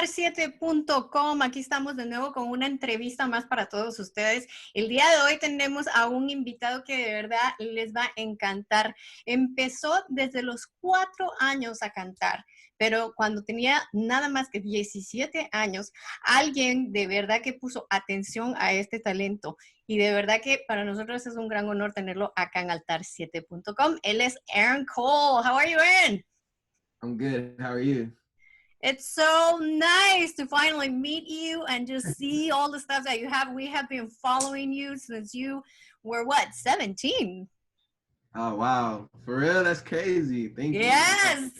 altar7.com. Aquí estamos de nuevo con una entrevista más para todos ustedes. El día de hoy tenemos a un invitado que de verdad les va a encantar. Empezó desde los 4 años a cantar, pero cuando tenía nada más que 17 años, alguien de verdad que puso atención a este talento. Y de verdad que para nosotros es un gran honor tenerlo acá en altar7.com. Él es Aaron Cole. How are you, Aaron? I'm good. How are you? It's so nice to finally meet you and just see all the stuff that you have. We have been following you since you were, what, 17? Oh, wow. For real? That's crazy. Thank you. Yes.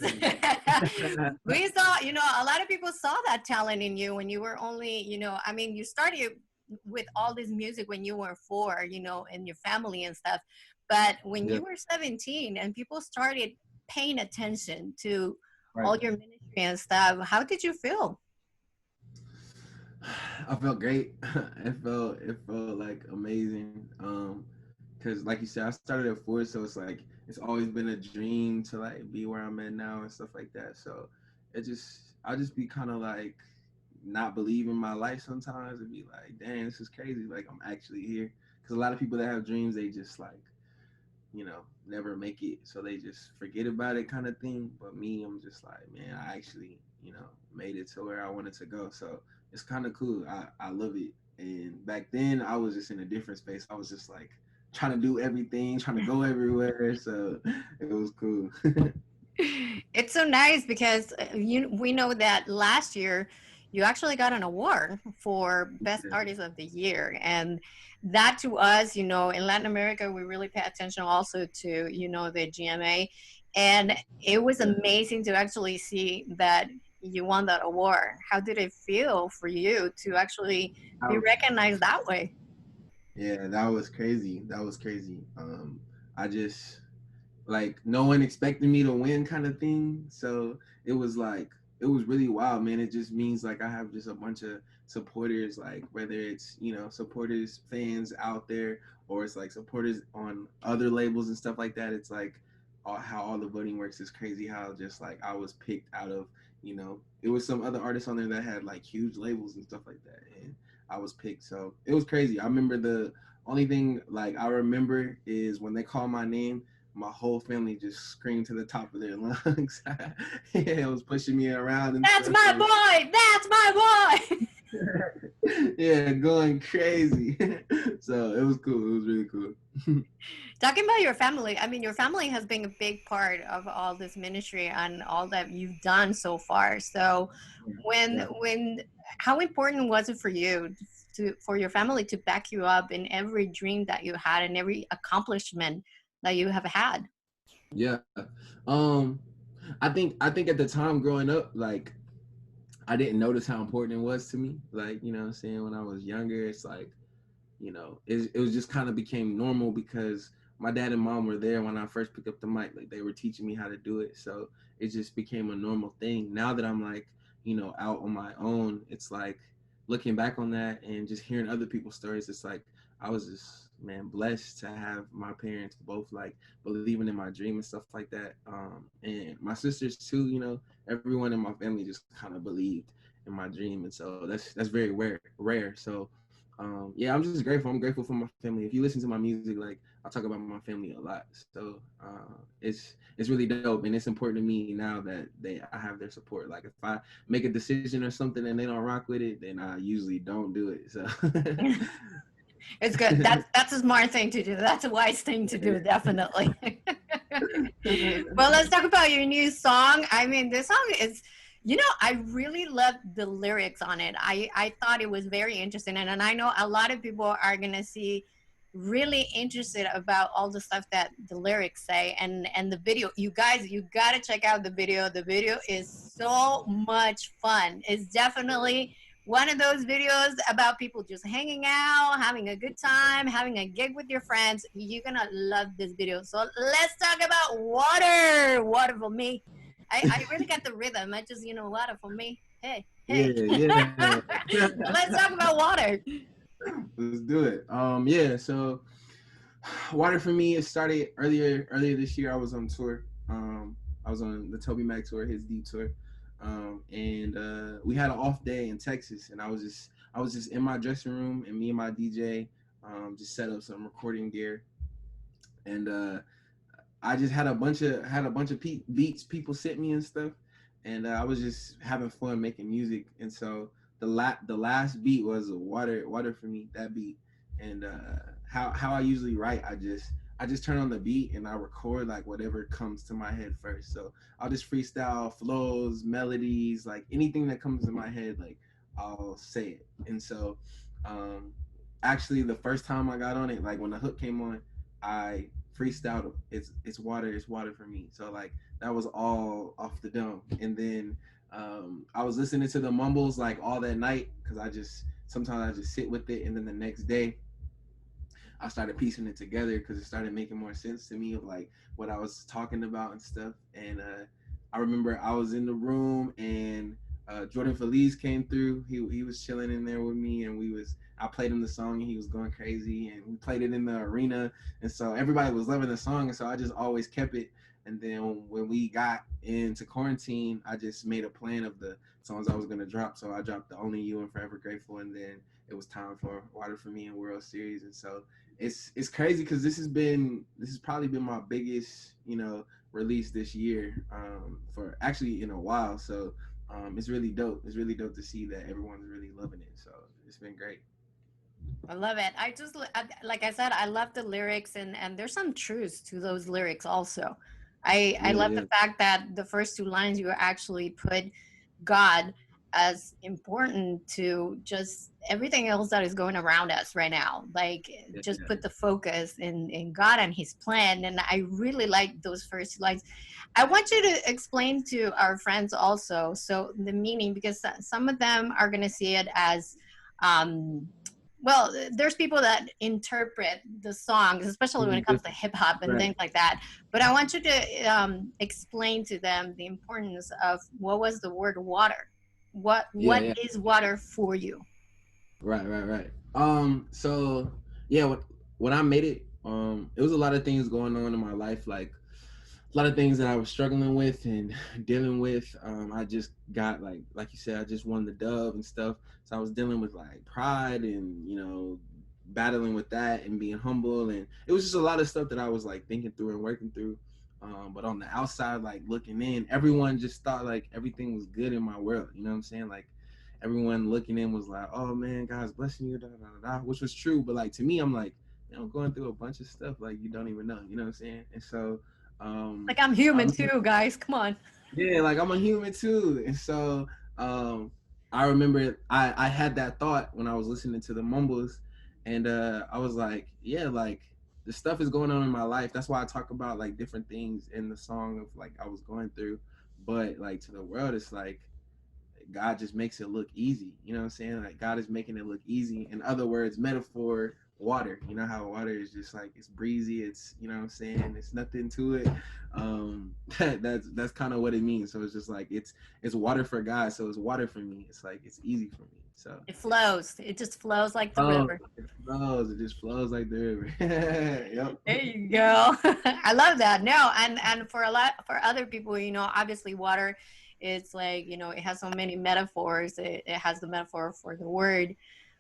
We saw, a lot of people saw that talent in you when you were only, I mean, you started with all this music when you were 4, in your family and stuff. But when Yeah. you were 17 and people started paying attention to all Right. your ministry and stuff, how did you feel? I felt great. It felt like amazing. Cause like you said, I started at 4, so it's like it's always been a dream to like be where I'm at now and stuff like that. So I'll just be kind of like not believing my life sometimes and be like, dang, this is crazy. Like I'm actually here. Cause a lot of people that have dreams, they just like never make it, so they just forget about it kind of thing. But me, I'm just like, man, I actually, made it to where I wanted to go. So it's kind of cool. I love it. And back then, I was just in a different space. I was just like trying to do everything, trying to go everywhere. So it was cool. It's so nice because we know that last year you actually got an award for Best Yeah. Artist of the Year. And that to us, in Latin America, we really pay attention also to, the GMA. And it was amazing to actually see that you won that award. How did it feel for you to actually be recognized that way? Yeah, that was crazy. That was crazy. I just like no one expected me to win kind of thing. So it was like it was really wild, man. It just means like I have just a bunch of supporters, like whether it's supporters, fans out there, or it's like supporters on other labels and stuff like that. It's like how all the voting works is crazy. How just like I was picked out of it was some other artists on there that had like huge labels and stuff like that, and I was picked. So it was crazy. I remember the only thing like I remember is when they called my name, my whole family just screamed to the top of their lungs. It was pushing me around and That's stuff. my So, boy! That's my boy! yeah, going crazy. So it was cool. It was really cool. Talking about your family, I mean, your family has been a big part of all this ministry and all that you've done so far. So, Yeah. how important was it for you for your family to back you up in every dream that you had and every accomplishment that you have had? Yeah. Um, I think at the time growing up, like I didn't notice how important it was to me. Like, what I'm saying, when I was younger, it's like, it was just kind of became normal because my dad and mom were there when I first picked up the mic. Like they were teaching me how to do it. So it just became a normal thing. Now that I'm like, out on my own, it's like looking back on that and just hearing other people's stories, it's like I was just, man, blessed to have my parents both like believing in my dream and stuff like that. And my sisters too, everyone in my family just kind of believed in my dream. And so that's very rare. So yeah, I'm just grateful. I'm grateful for my family. If you listen to my music, like I talk about my family a lot. So it's really dope, and it's important to me now that I have their support. Like if I make a decision or something and they don't rock with it, then I usually don't do it. So It's good. That's a smart thing to do. That's a wise thing to do, definitely. Well, let's talk about your new song. I mean, this song is, I really love the lyrics on it. I thought it was very interesting. And I know a lot of people are going to see really interested about all the stuff that the lyrics say and the video. You guys, you got to check out the video. The video is so much fun. It's definitely one of those videos about people just hanging out, having a good time, having a gig with your friends. You're going to love this video. So let's talk about water. Water for me. I really got the rhythm. I just, water for me. Hey, hey. yeah. So let's talk about water. Let's do it. Yeah. So water for me, it started earlier this year. I was on tour. I was on the Toby Mac tour, his D tour. and we had an off day in Texas, and I was just in my dressing room, and me and my DJ just set up some recording gear, and I just had a bunch of beats people sent me and stuff, and I was just having fun making music. And so the last beat was water for me, that beat. And how I usually write, I just turn on the beat and I record like whatever comes to my head first. So I'll just freestyle flows, melodies, like anything that comes to my head, like I'll say it. And so um actually the first time I got on it, like when the hook came on, I freestyled. It's water for me. So like that was all off the dome. And then I was listening to the mumbles like all that night, because sometimes I just sit with it, and then the next day I started piecing it together because it started making more sense to me of like what I was talking about and stuff. And I remember I was in the room, and Jordan Feliz came through. He was chilling in there with me, and I played him the song, and he was going crazy, and we played it in the arena, and so everybody was loving the song, and so I just always kept it. And then when we got into quarantine, I just made a plan of the songs I was gonna drop. So I dropped the Only You and Forever Grateful, and then it was time for Water for Me and World Series. And so it's crazy because this has probably been my biggest release this year, for actually in a while. So it's really dope. It's really dope to see that everyone's really loving it. So it's been great. I love it. Like I said, I love the lyrics, and there's some truths to those lyrics also. I Yeah, love yeah, the fact that the first two lines you actually put God as important to just everything else that is going around us right now. Like, yeah, just yeah. put the focus in God and his plan. And I really like those first two lines. I want you to explain to our friends also, so the meaning, because some of them are going to see it as um well, there's people that interpret the songs, especially when it comes to hip hop and Right. things like that. But I want you to explain to them the importance of what was the word water. Yeah, What yeah. is water for you? Right, right, right. So yeah, when I made it, it was a lot of things going on in my life, like a lot of things that I was struggling with and dealing with. I just got like you said, I just won the dub and stuff. So I was dealing with like pride and battling with that and being humble, and it was just a lot of stuff that I was like thinking through and working through. But on the outside, like looking in, everyone just thought like everything was good in my world. You know what I'm saying? Like everyone looking in was like, "Oh man, God's blessing you," da, da, da, da, which was true. But like to me, I'm like, I'm going through a bunch of stuff like you don't even know. You know what I'm saying? And so Like, I'm I human remember, too, guys. Come on. yeah, like I'm a human too. And so um I remember I had that thought when I was listening to the mumbles, and I was like, yeah, like the stuff is going on in my life. That's why I talk about like different things in the song of like I was going through. But like to the world, it's like God just makes it look easy. You know what I'm saying? Like God is making it look easy. In other words, metaphor, water. You know how water is just like it's breezy. It's you know what I'm saying. It's nothing to it. That's kind of what it means. So it's just like it's water for God. So it's water for me. It's like it's easy for me. So It flows. It just flows like the oh, river. it flows. It just flows like the river. Yep. There you go. I love that. No, and for a lot for other people, obviously water, it's like, it has so many metaphors. It has the metaphor for the word,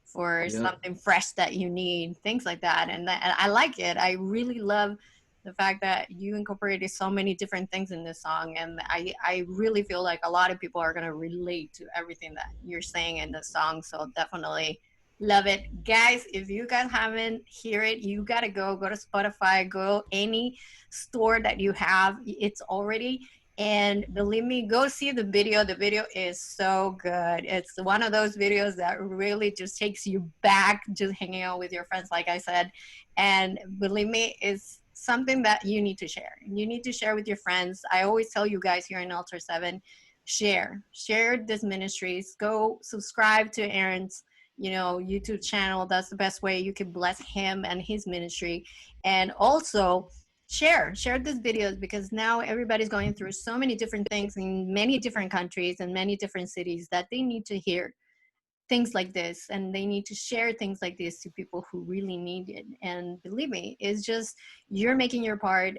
for Yep. something fresh that you need, things like that. And I like it. I really love the fact that you incorporated so many different things in this song. And I really feel like a lot of people are going to relate to everything that you're saying in the song. So definitely love it. Guys, if you guys haven't hear it, you gotta go to Spotify, go any store that you have. It's already, and believe me, go see the video. The video is so good. It's one of those videos that really just takes you back, just hanging out with your friends, like I said. And believe me, it's something that you need to share. You need to share with your friends. I always tell you guys here in Altar 7, share this ministries. Go subscribe to Aaron's YouTube channel. That's the best way you can bless him and his ministry. And also share these videos, because now everybody's going through so many different things in many different countries and many different cities that they need to hear things like this, and they need to share things like this to people who really need it. And believe me, it's just you're making your part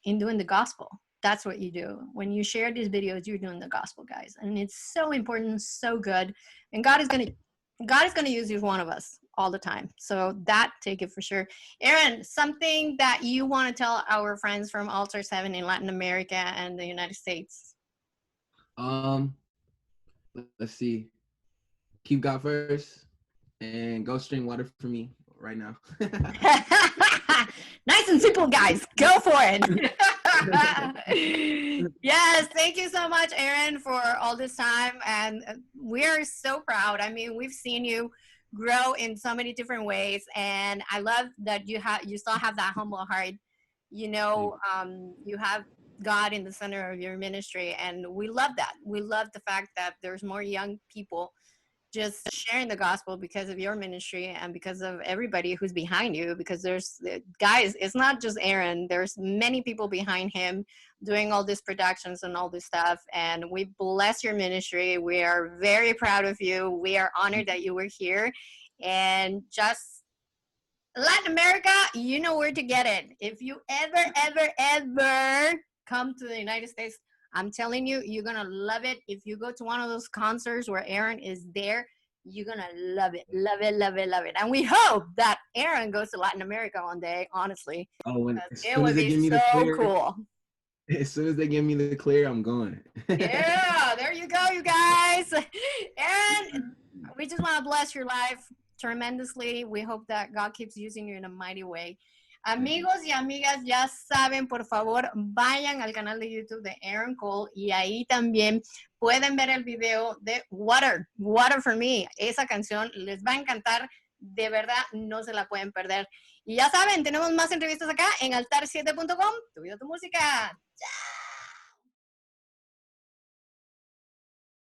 in doing the gospel. That's what you do. When you share these videos, you're doing the gospel, guys. And it's so important, so good. And God is gonna use each one of us all the time. So that, take it for sure. Aaron, something that you want to tell our friends from Altar 7 in Latin America and the United States? Let's see. Keep God first and go stream water for me right now. Nice and simple, guys. Go for it. Yes, thank you so much, Aaron, for all this time. And we're so proud. I mean, we've seen you grow in so many different ways. And I love that you still have that humble heart. You know, you have God in the center of your ministry. And we love that. We love the fact that there's more young people just sharing the gospel because of your ministry and because of everybody who's behind you, because there's guys, it's not just Aaron, there's many people behind him doing all these productions and all this stuff, and we bless your ministry. We are very proud of you. We are honored that you were here. And just Latin America, you know where to get it. If you ever come to the United States, I'm telling you, you're going to love it. If you go to one of those concerts where Aaron is there, you're going to love it. Love it, love it, love it. And we hope that Aaron goes to Latin America one day, honestly. It would be so cool. As soon as they give me the clear, I'm going. Yeah, there you go, you guys. Aaron, we just want to bless your life tremendously. We hope that God keeps using you in a mighty way. Amigos y amigas, ya saben, por favor, vayan al canal de YouTube de Aaron Cole y ahí también pueden ver el video de Water for Me. Esa canción les va a encantar, de verdad, no se la pueden perder. Y ya saben, tenemos más entrevistas acá en altar7.com. Tu vida, tu música. ¡Chao!